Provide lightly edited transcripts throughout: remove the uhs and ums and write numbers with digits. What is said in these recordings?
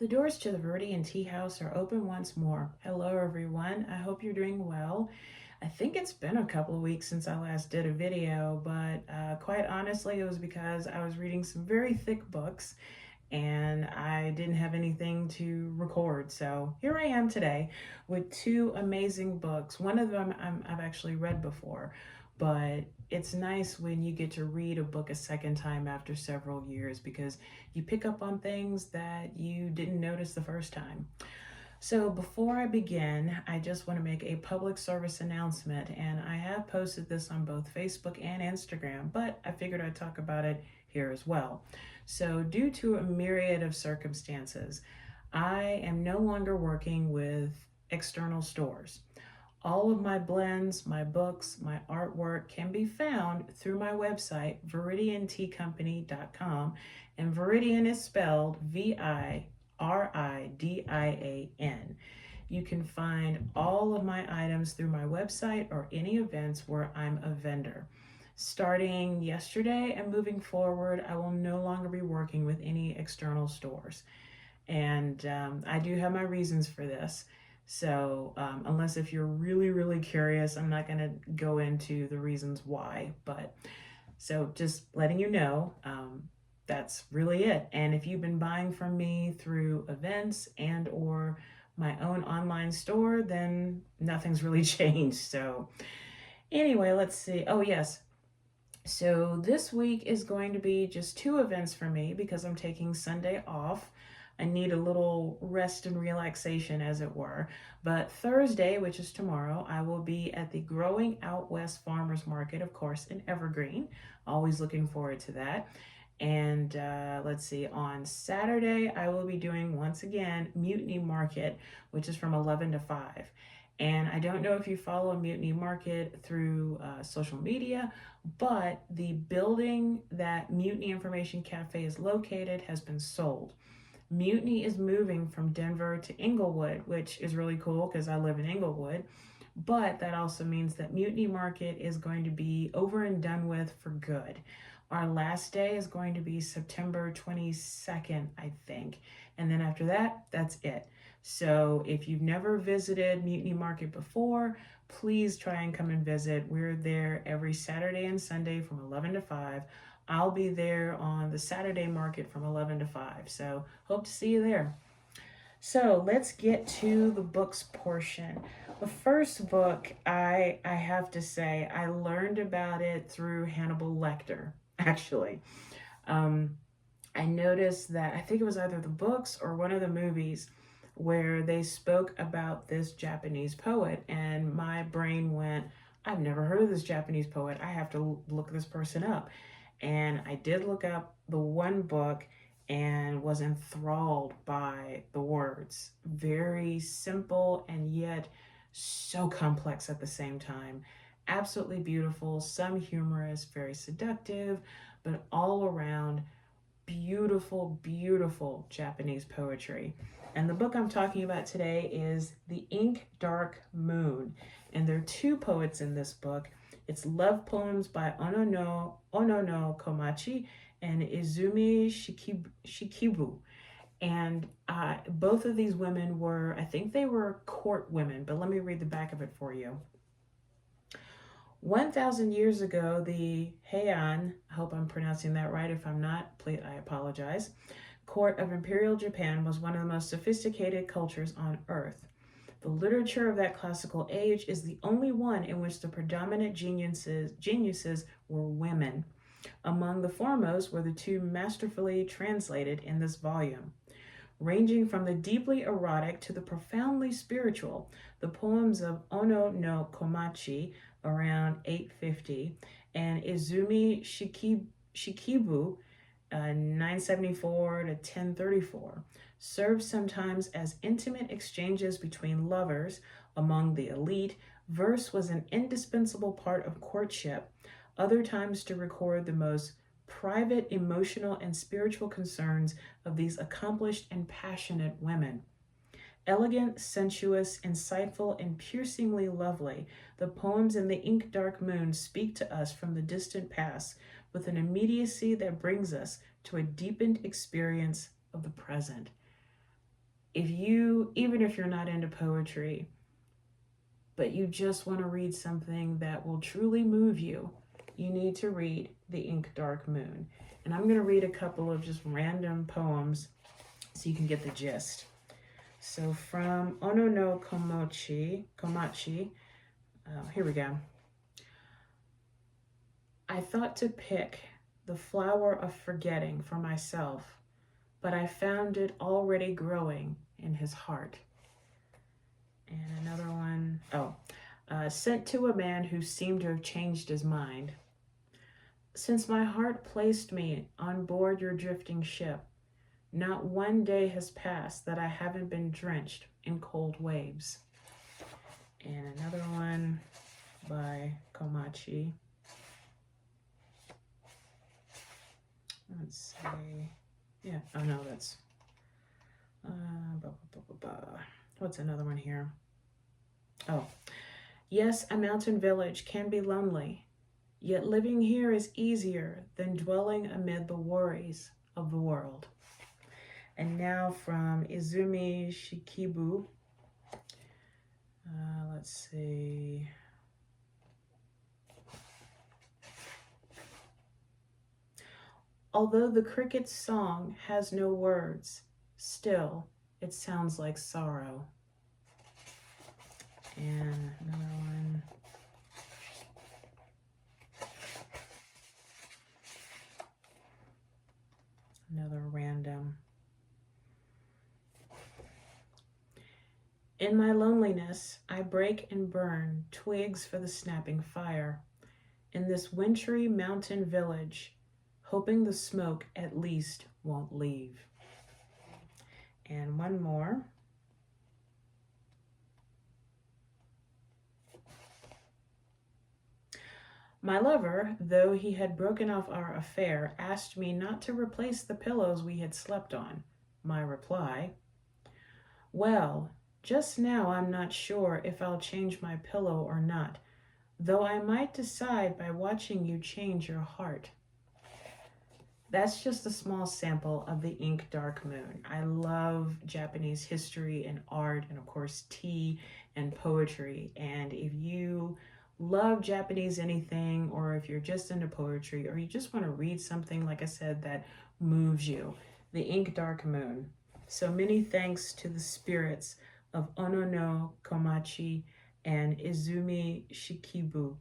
The doors to the Viridian Tea House are open once more. Hello, everyone. I hope you're doing well. I think it's been a couple of weeks since I last did a video, but quite honestly, it was because I was reading some very thick books and I didn't have anything to record. So here I am today with two amazing books. One of them I've actually read before, but it's nice when you get to read a book a second time after several years because you pick up on things that you didn't notice the first time. So before I begin, I just want to make a public service announcement, and I have posted this on both Facebook and Instagram, but I figured I'd talk about it here as well. So due to a myriad of circumstances, I am no longer working with external stores. All of my blends, my books, my artwork can be found through my website, viridianteacompany.com, and Viridian is spelled Viridian. You can find all of my items through my website or any events where I'm a vendor. Starting yesterday and moving forward, I will no longer be working with any external stores. And I do have my reasons for this. So unless if you're really curious, I'm not going to go into the reasons why. But so just letting you know, that's really it. And if you've been buying from me through events and or my own online store, then nothing's really changed. So anyway, let's see. Oh, yes. So this week is going to be just two events for me because I'm taking Sunday off. I need a little rest and relaxation, as it were. But Thursday, which is tomorrow, I will be at the Growing Out West Farmers Market, of course, in Evergreen. Always looking forward to that. And let's see, on Saturday, I will be doing, once again, Mutiny Market, which is from 11 to 5. And I don't know if you follow Mutiny Market through social media, but the building that Mutiny Information Cafe is located has been sold. Mutiny is moving from Denver to Inglewood, which is really cool because I live in Inglewood. But that also means that Mutiny Market is going to be over and done with for good. Our last day is going to be September 22nd, I think. And then after that, that's it. So if you've never visited Mutiny Market before, please try and come and visit. We're there every Saturday and Sunday from 11 to 5. I'll be there on the Saturday market from 11 to 5. So hope to see you there. So let's get to the books portion. The first book, I have to say, I learned about it through Hannibal Lecter, actually. I noticed that I think it was either the books or one of the movies where they spoke about this Japanese poet, and my brain went, I've never heard of this Japanese poet. I have to look this person up. And I did look up the one book and was enthralled by the words. Very simple and yet so complex at the same time. Absolutely beautiful, some humorous, very seductive, but all around beautiful Japanese poetry. And the book I'm talking about today is The Ink Dark Moon. And there are two poets in this book. It's love poems by Ono No Komachi and Izumi Shikibu. And both of these women were, I think they were court women, but let me read the back of it for you. 1,000 years ago, the Heian, I hope I'm pronouncing that right. If I'm not, please, I apologize. Court of Imperial Japan was one of the most sophisticated cultures on Earth. The literature of that classical age is the only one in which the predominant geniuses were women. Among the foremost were the two masterfully translated in this volume. Ranging from the deeply erotic to the profoundly spiritual, the poems of Ono No Komachi, around 850, and Izumi Shikibu, 974 to 1034, served sometimes as intimate exchanges between lovers among the elite. Verse was an indispensable part of courtship, other times to record the most private, emotional, and spiritual concerns of these accomplished and passionate women. Elegant, sensuous, insightful, and piercingly lovely, the poems in The Ink Dark Moon speak to us from the distant past with an immediacy that brings us to a deepened experience of the present. even if you're not into poetry, but you just want to read something that will truly move you, you need to read The Ink Dark Moon. And I'm going to read a couple of just random poems so you can get the gist. So from Ono No Komachi, here we go. I thought to pick the flower of forgetting for myself, but I found it already growing in his heart. And another one, sent to a man who seemed to have changed his mind. Since my heart placed me on board your drifting ship, not one day has passed that I haven't been drenched in cold waves. And another one by Komachi. Let's see. Yeah, oh no, that's what's another one here? Oh, yes, a mountain village can be lonely, yet living here is easier than dwelling amid the worries of the world. And now from Izumi Shikibu, let's see. Although the cricket's song has no words, still it sounds like sorrow. And another one. Another random. In my loneliness, I break and burn twigs for the snapping fire. In this wintry mountain village, hoping the smoke at least won't leave. And one more. My lover, though he had broken off our affair, asked me not to replace the pillows we had slept on. My reply, well, just now I'm not sure if I'll change my pillow or not, though I might decide by watching you change your heart. That's just a small sample of The Ink Dark Moon. I love Japanese history and art and, of course, tea and poetry. And if you love Japanese anything, or if you're just into poetry, or you just want to read something, like I said, that moves you, The Ink Dark Moon. So many thanks to the spirits of Ono No Komachi and Izumi Shikibu.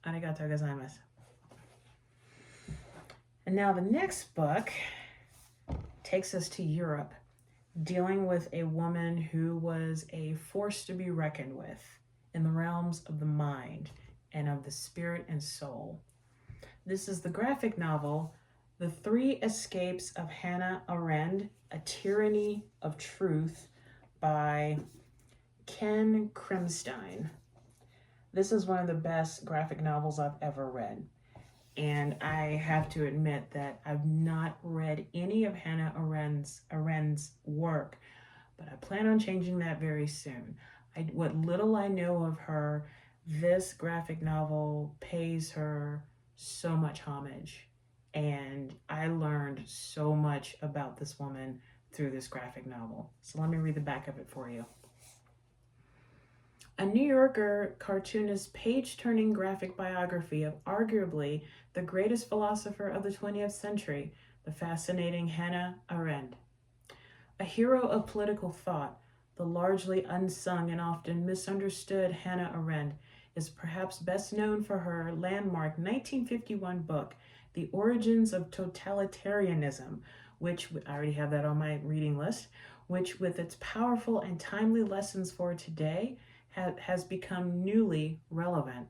Arigatou gozaimasu. And now the next book takes us to Europe, dealing with a woman who was a force to be reckoned with in the realms of the mind and of the spirit and soul. This is the graphic novel, The Three Escapes of Hannah Arendt, A Tyranny of Truth by Ken Kremstein. This is one of the best graphic novels I've ever read. And I have to admit that I've not read any of Hannah Arendt's work, but I plan on changing that very soon. What little I know of her, this graphic novel pays her so much homage. And I learned so much about this woman through this graphic novel. So let me read the back of it for you. A New Yorker cartoonist's page-turning graphic biography of arguably the greatest philosopher of the 20th century, the fascinating Hannah Arendt. A hero of political thought, the largely unsung and often misunderstood Hannah Arendt is perhaps best known for her landmark 1951 book, The Origins of Totalitarianism, which, I already have that on my reading list, which with its powerful and timely lessons for today, has become newly relevant.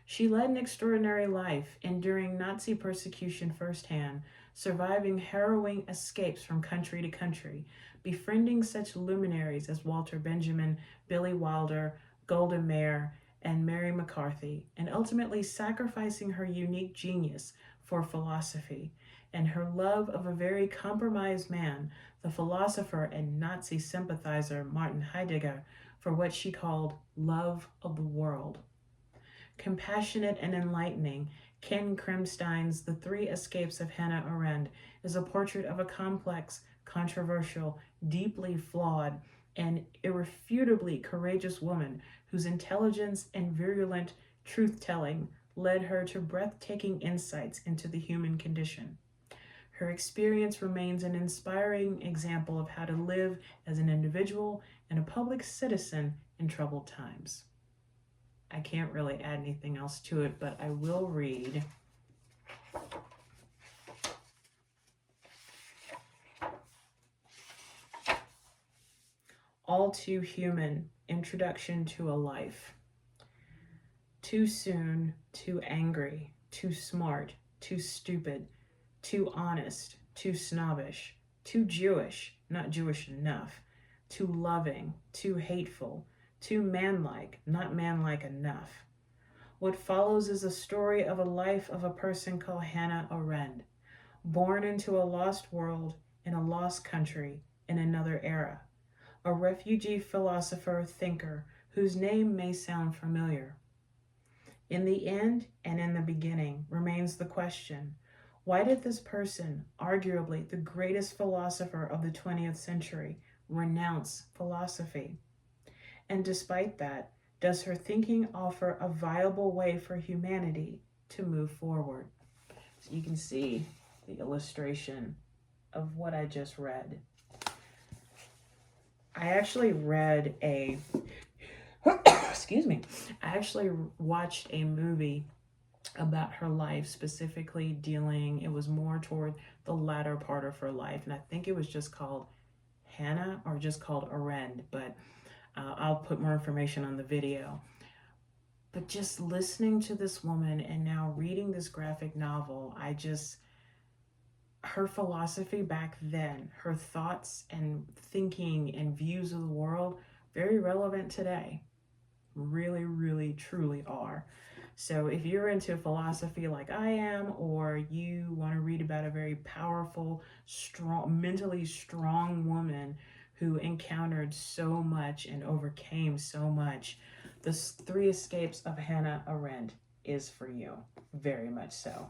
She led an extraordinary life, enduring Nazi persecution firsthand, surviving harrowing escapes from country to country, befriending such luminaries as Walter Benjamin, Billy Wilder, Golda Meir, and Mary McCarthy, and ultimately sacrificing her unique genius for philosophy and her love of a very compromised man, the philosopher and Nazi sympathizer Martin Heidegger, for what she called love of the world. Compassionate and enlightening, Ken Kremstein's The Three Escapes of Hannah Arendt is a portrait of a complex, controversial, deeply flawed, and irrefutably courageous woman whose intelligence and virulent truth-telling led her to breathtaking insights into the human condition. Her experience remains an inspiring example of how to live as an individual and a public citizen in troubled times. I can't really add anything else to it, but I will read All Too Human, Introduction to a Life. Too soon, too angry, too smart, too stupid, too honest, too snobbish, too Jewish, not Jewish enough, too loving, too hateful, too manlike, not manlike enough. What follows is a story of a life of a person called Hannah Arendt, born into a lost world in a lost country in another era, a refugee philosopher thinker whose name may sound familiar. In the end and in the beginning remains the question, why did this person, arguably the greatest philosopher of the 20th century, renounce philosophy? And despite that, does her thinking offer a viable way for humanity to move forward? So you can see the illustration of what I just read. I actually read a, excuse me, I actually watched a movie about her life, specifically it was more toward the latter part of her life. And I think it was just called Hannah or just called Arendt, but I'll put more information on the video. But just listening to this woman and now reading this graphic novel, her philosophy back then, her thoughts and thinking and views of the world, very relevant today. Really, really, truly are. So if you're into philosophy like I am, or you want to read about a very powerful, strong, mentally strong woman who encountered so much and overcame so much, the Three Escapes of Hannah Arendt is for you, very much so.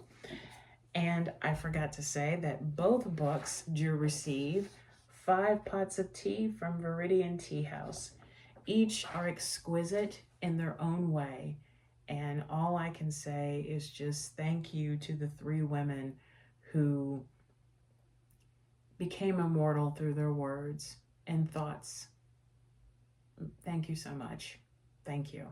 And I forgot to say that both books do receive 5 pots of tea from Viridian Tea House. Each are exquisite in their own way. And all I can say is just thank you to the 3 women who became immortal through their words and thoughts. Thank you so much. Thank you.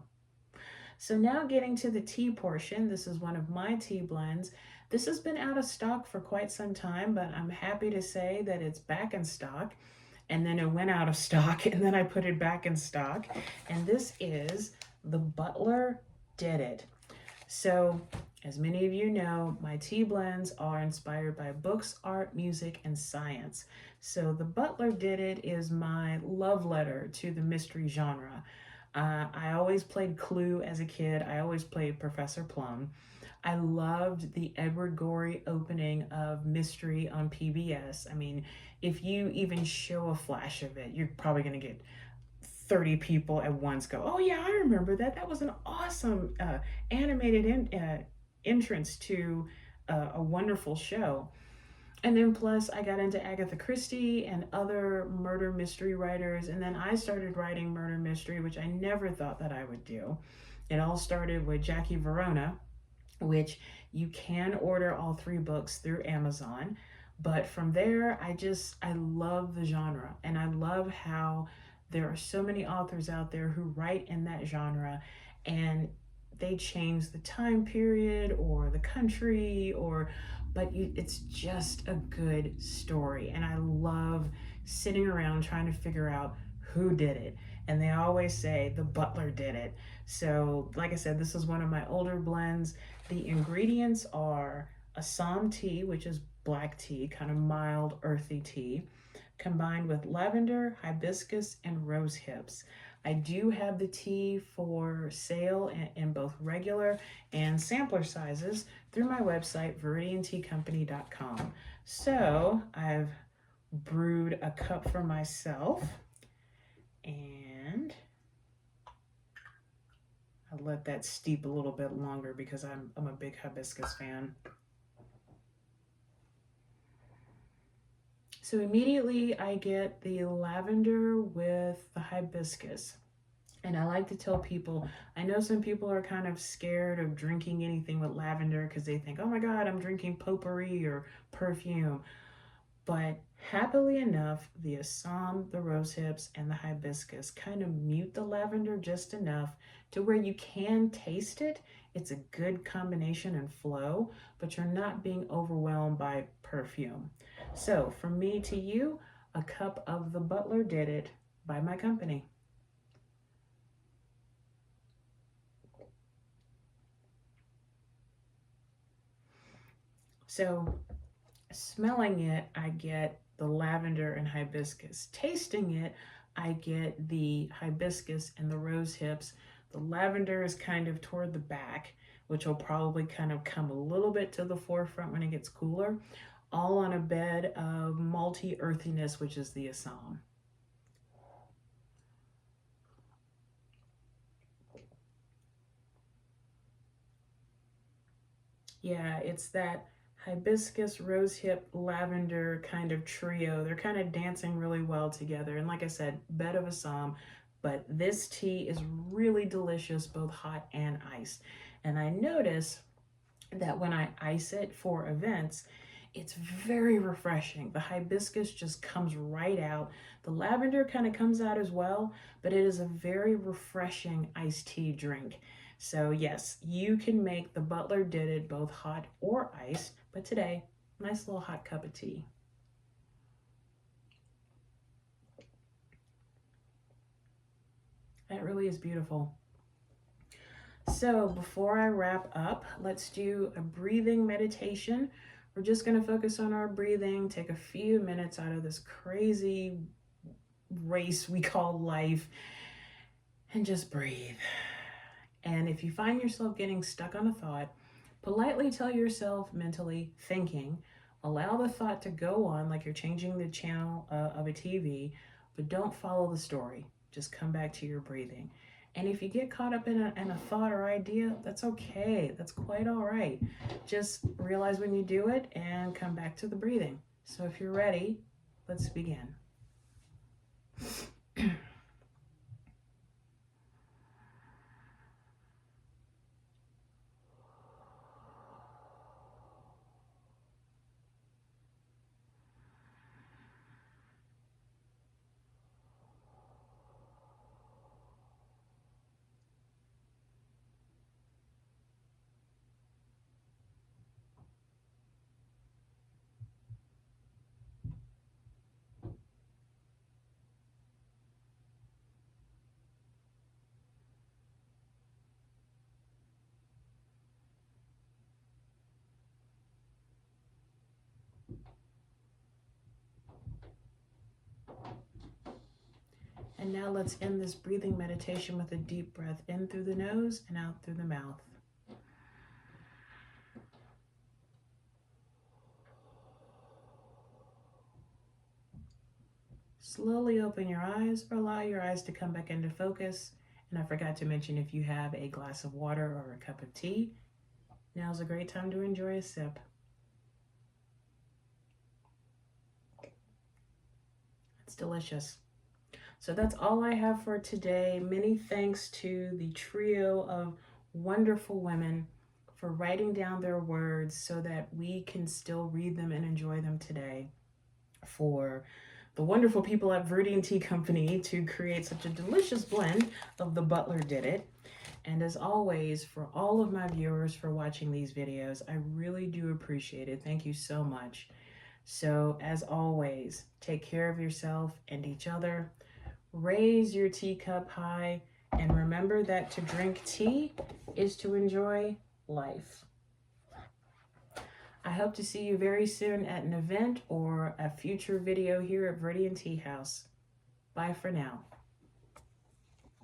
So now getting to the tea portion, this is one of my tea blends. This has been out of stock for quite some time, but I'm happy to say that it's back in stock. And then it went out of stock, and then I put it back in stock. And this is the Butler Did It. So, as many of you know, my tea blends are inspired by books, art, music, and science. So the Butler Did It is my love letter to the mystery genre. I always played Clue as a kid. I always played Professor Plum. I loved the Edward Gorey opening of Mystery on PBS. I mean, if you even show a flash of it, you're probably going to get 30 people at once go, oh yeah, I remember that. That was an awesome animated entrance to a wonderful show. And then plus I got into Agatha Christie and other murder mystery writers. And then I started writing murder mystery, which I never thought that I would do. It all started with Jackie Verona, which you can order all 3 books through Amazon. But from there, I love the genre. And I love how there are so many authors out there who write in that genre, and they change the time period or the country, but it's just a good story. And I love sitting around trying to figure out who did it. And they always say the butler did it. So like I said, this is one of my older blends. The ingredients are Assam tea, which is black tea, kind of mild, earthy tea, combined with lavender, hibiscus, and rose hips. I do have the tea for sale in both regular and sampler sizes through my website, viridianteacompany.com. So I've brewed a cup for myself, and I'll let that steep a little bit longer because I'm a big hibiscus fan. So immediately I get the lavender with the hibiscus. And I like to tell people, I know some people are kind of scared of drinking anything with lavender because they think, oh my God, I'm drinking potpourri or perfume. But happily enough, the Assam, the rose hips, and the hibiscus kind of mute the lavender just enough to where you can taste it. It's a good combination and flow, but you're not being overwhelmed by perfume. So from me to you, a cup of the Butler Did It by my company. So smelling it, I get the lavender and hibiscus. Tasting it, I get the hibiscus and the rose hips. The lavender is kind of toward the back, which will probably kind of come a little bit to the forefront when it gets cooler, all on a bed of malty earthiness, which is the Assam. Yeah, it's that hibiscus, rosehip, lavender kind of trio. They're kind of dancing really well together. And like I said, bed of Assam, but this tea is really delicious, both hot and iced. And I notice that when I ice it for events, it's very refreshing. The hibiscus just comes right out. The lavender kind of comes out as well, but it is a very refreshing iced tea drink. So yes, you can make the Butler Did It both hot or iced, but today, nice little hot cup of tea. That really is beautiful. So before I wrap up, let's do a breathing meditation. We're just going to focus on our breathing, take a few minutes out of this crazy race we call life, and just breathe. And if you find yourself getting stuck on a thought, politely tell yourself mentally, thinking, allow the thought to go on like you're changing the channel of a TV, but don't follow the story. Just come back to your breathing. And if you get caught up in a thought or idea, that's okay. That's quite all right. Just realize when you do it and come back to the breathing. So if you're ready, let's begin. And now let's end this breathing meditation with a deep breath in through the nose and out through the mouth. Slowly open your eyes or allow your eyes to come back into focus. And I forgot to mention, if you have a glass of water or a cup of tea, now's a great time to enjoy a sip. It's delicious. So that's all I have for today. Many thanks to the trio of wonderful women for writing down their words so that we can still read them and enjoy them today. For the wonderful people at Viridian Tea Company to create such a delicious blend of the Butler Did It. And as always, for all of my viewers for watching these videos, I really do appreciate it. Thank you so much. So as always, take care of yourself and each other. Raise your teacup high, and remember that to drink tea is to enjoy life. I hope to see you very soon at an event or a future video here at Viridian Tea House. Bye for now.